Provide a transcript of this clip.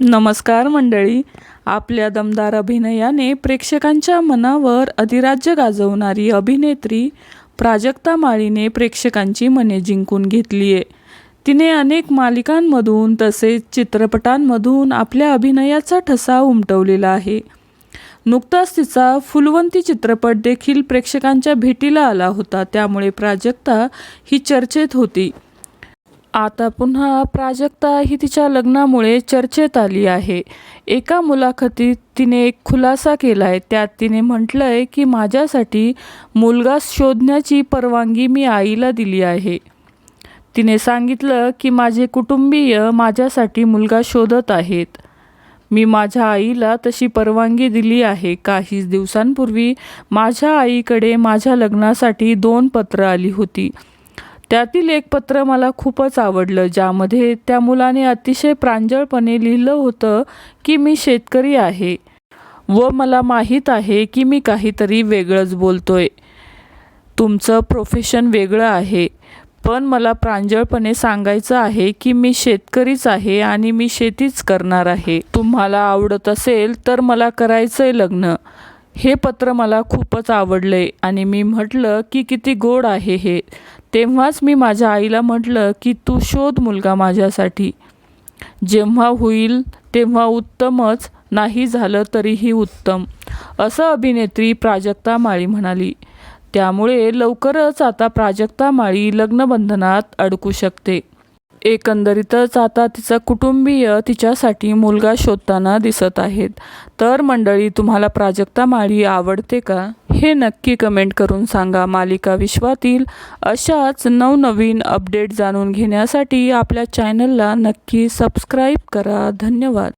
नमस्कार मंडळी. आपल्या दमदार अभिनयाने प्रेक्षकांच्या मनावर अधिराज्य गाजवणारी अभिनेत्री प्राजक्ता माळीने प्रेक्षकांची मने जिंकून घेतली आहे. तिने अनेक मालिकांमधून तसेच चित्रपटांमधून आपल्या अभिनयाचा ठसा उमटवलेला आहे. नुकताच तिचा फुलवंती चित्रपट देखील प्रेक्षकांच्या भेटीला आला होता, त्यामुळे प्राजक्ता ही चर्चेत होती. आता पुन्हा प्राजक्ता ही तिच्या लग्नामुळे चर्चेत आली आहे. एका मुलाखतीत तिने एक खुलासा केला आहे. त्यात तिने म्हटलं आहे की माझ्यासाठी मुलगा शोधण्याची परवानगी मी आईला दिली आहे. तिने सांगितलं की माझे कुटुंबीय माझ्यासाठी मुलगा शोधत आहेत. मी माझ्या आईला तशी परवानगी दिली आहे. काहीच दिवसांपूर्वी माझ्या आईकडे माझ्या लग्नासाठी 2 पत्र आली होती. त्यातील एक पत्र मला खूपच आवडलं, ज्यामध्ये त्या मुलाने अतिशय प्रांजळपणे लिहिलं होतं की मी शेतकरी आहे व मला माहीत आहे की मी काहीतरी वेगळंच बोलतोय. तुमचं प्रोफेशन वेगळं आहे, पण मला प्रांजळपणे सांगायचं आहे की मी शेतकरीच आहे आणि मी शेतीच करणार आहे. तुम्हाला आवडत असेल तर मला करायचंय लग्न. हे पत्र मला खूपच आवडले आणि मी म्हटलं की किती गोड आहे हे. तेव्हाच मी माझ्या आईला म्हटलं की तू शोध मुलगा माझ्यासाठी. जेव्हा होईल तेव्हा उत्तमच, नाही झालं तरीही उत्तम, असं अभिनेत्री प्राजक्ता माळी म्हणाली. त्यामुळे लवकरच आता प्राजक्ता माळी लग्नबंधनात अडकू शकते. एकंदरीतच आता तिचा कुटुंबीय तिच्यासाठी मुलगा शोधताना दिसत आहेत. तर मंडळी, तुम्हाला प्राजक्ता माळी आवडते का? हे नक्की कमेंट करून सांगा. मालिका विश्वातील अशाच नवनवीन अपडेट जाणून घेण्यासाठी आपल्या चॅनलला नक्की सबस्क्राईब करा. धन्यवाद.